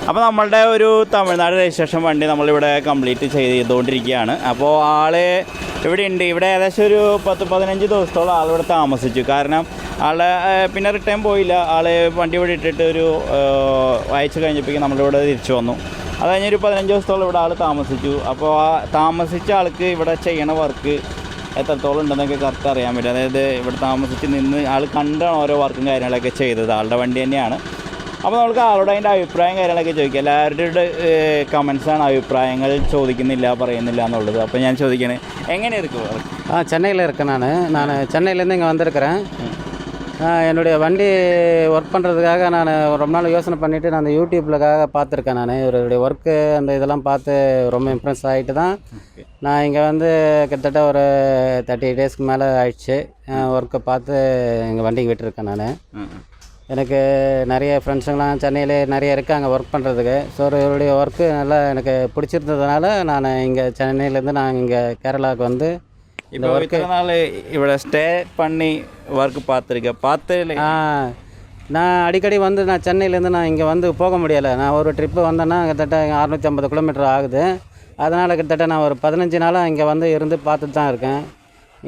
അപ്പോൾ നമ്മളുടെ ഒരു തമിഴ്നാട് രജിസ്ട്രേഷൻ വണ്ടി നമ്മളിവിടെ കംപ്ലീറ്റ് ചെയ്തുകൊണ്ടിരിക്കുകയാണ്. അപ്പോൾ ആൾ ഇവിടെ ഉണ്ട്. ഇവിടെ ഏകദേശം ഒരു 10-15 ദിവസത്തോളം ആളിവിടെ താമസിച്ചു. കാരണം ആളെ പിന്നെ റിട്ടേൺ പോയില്ല. ആൾ വണ്ടി ഇവിടെ ഇട്ടിട്ട് ഒരു ആഴ്ച കഴിഞ്ഞപ്പോഴേക്കും നമ്മളിവിടെ തിരിച്ചു വന്നു. അത് കഴിഞ്ഞൊരു 15 ദിവസത്തോളം ഇവിടെ ആൾ താമസിച്ചു. അപ്പോൾ ആ താമസിച്ച ആൾക്ക് ഇവിടെ ചെയ്യണ വർക്ക് എത്രത്തോളം ഉണ്ടെന്നൊക്കെ കറക്റ്റ് അറിയാൻ പറ്റും. അതായത് ഇവിടെ താമസിച്ച് നിന്ന് ആൾ കണ്ടാണ് ഓരോ വർക്കും കാര്യങ്ങളൊക്കെ ചെയ്തത്. ആളുടെ വണ്ടി തന്നെയാണ്. അപ്പോൾ നമുക്ക് ആളോട് അതിൻ്റെ അഭിപ്രായം കാര്യങ്ങളൊക്കെ ചോദിക്കാം. എല്ലാവരുടെ കമൻസാണ്, അഭിപ്രായങ്ങൾ ചോദിക്കുന്നില്ല, പറയുന്നില്ല എന്നുള്ളത്. അപ്പോൾ ഞാൻ ചോദിക്കണേ, എങ്ങനെ இருக்கும்? சென்னையில் இருக்கேன். நான் சென்னையிலேருந்து இங்கே வந்திருக்கிறேன். என்னுடைய வண்டி ஒர்க் பண்ணுறதுக்காக நான் ரொம்ப நாள் யோசனை பண்ணிவிட்டு நான் அந்த யூடியூப்லக்காக பார்த்துருக்கேன். நான் இவருடைய ஒர்க்கு அந்த இதெல்லாம் பார்த்து ரொம்ப இம்ப்ரெஸ் ஆகிட்டு தான் நான் இங்கே வந்து கிட்டத்தட்ட ஒரு 30 டேஸ்க்கு மேலே ஆயிடுச்சு. ஒர்க்கை பார்த்து எங்கள் வண்டிக்கு விட்டுருக்கேன். நான் எனக்கு நிறைய ஃப்ரெண்ட்ஸுங்களாம் சென்னையிலே நிறைய இருக்காங்க ஒர்க் பண்ணுறதுக்கு. ஸோ இவருடைய ஒர்க்கு நல்லா எனக்கு பிடிச்சிருந்ததுனால நான் இங்கே சென்னையிலேருந்து நான் இங்கே கேரளாவுக்கு வந்து இப்போ இத்தனை நாள் இவ்வளோ ஸ்டே பண்ணி ஒர்க் பார்த்துருக்கேன். நான் அடிக்கடி வந்து நான் சென்னையிலேருந்து நான் இங்கே வந்து போக முடியலை. நான் ஒரு ட்ரிப்பு வந்தேன்னா கிட்டத்தட்ட 650 கிலோமீட்டர் ஆகுது. அதனால் கிட்டத்தட்ட நான் ஒரு 15 நாளாக இங்கே வந்து இருந்து பார்த்துட்டு தான் இருக்கேன்.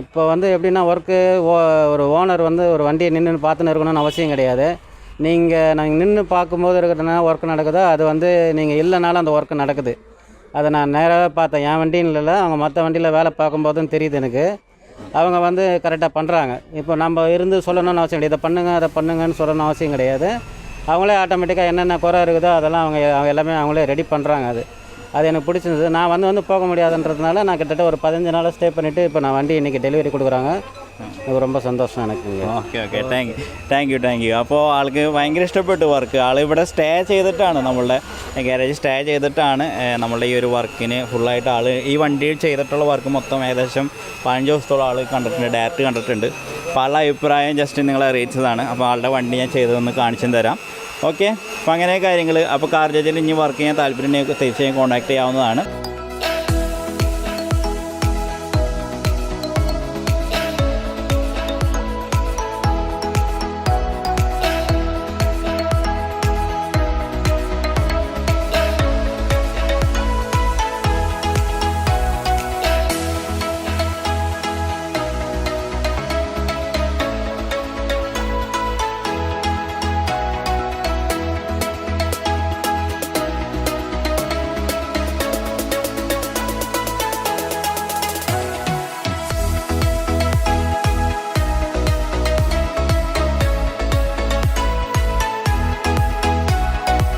இப்போ வந்து எப்படின்னா ஒர்க்கு ஒரு ஓனர் வந்து ஒரு வண்டியை நின்று பார்த்துன்னு இருக்கணும்னு அவசியம் கிடையாது. நாங்கள் நின்று பார்க்கும்போது இருக்கிறதுனால ஒர்க்கு நடக்குதோ அது வந்து நீங்கள் இல்லைனாலும் அந்த ஒர்க்கு நடக்குது. அதை நான் நேராக பார்த்தேன். என் வண்டின்னு இல்லை, அவங்க மற்ற வண்டியில் வேலை பார்க்கும்போதும் தெரியுது எனக்கு. அவங்க வந்து கரெக்டாக பண்ணுறாங்க. இப்போ நம்ம இருந்து சொல்லணும்னு அவசியம் கிடையாது. இதை பண்ணுங்கள் அதை பண்ணுங்கன்னு சொல்லணும்னு அவசியம் கிடையாது. அவங்களே ஆட்டோமேட்டிக்காக என்னென்ன குறை இருக்குதோ அதெல்லாம் அவங்க எல்லாமே அவங்களே ரெடி பண்ணுறாங்க. அது எனக்கு பிடிச்சிருந்தது. நான் வந்து போக முடியாதுன்றதுனால நான் கிட்டத்தட்ட ஒரு 15 நாளாக ஸ்டே பண்ணிவிட்டு இப்போ நான் வண்டி இன்றைக்கி டெலிவரி கொடுக்குறாங்க. எனக்கு ரொம்ப സന്തോഷം എനിക്ക്. Okay thank you. അപ്പോൾ ആൾക്ക് ഭയങ്കര ഇഷ്ടപ്പെട്ടു വർക്ക്. ആൾ ഇവിടെ സ്റ്റേ ചെയ്തിട്ടാണ്, നമ്മളുടെ ഗാരേജ് സ്റ്റേ ചെയ്തിട്ടാണ് നമ്മളുടെ ഈ ഒരു വർക്കിന് ഫുള്ളായിട്ട് ആൾ ഈ വണ്ടിയിൽ ചെയ്തിട്ടുള്ള വർക്ക് മൊത്തം ഏകദേശം 15 ദിവസത്തോളം ആൾ കണ്ടിട്ടുണ്ട്, ഡയറക്റ്റ് കണ്ടിട്ടുണ്ട്. അപ്പോൾ ആളുടെ അഭിപ്രായം ജസ്റ്റ് നിങ്ങളെ അറിയിച്ചതാണ്. അപ്പോൾ ആളുടെ വണ്ടി ഞാൻ ചെയ്തതൊന്ന് കാണിച്ചു തരാം. ഓക്കെ, അപ്പോൾ അങ്ങനെ കാര്യങ്ങൾ. അപ്പോൾ കാർ ജേജിൽ ഇനി വർക്ക് ചെയ്യാൻ താല്പര്യം തീർച്ചയായും കോൺടാക്ട് ചെയ്യാവുന്നതാണ്.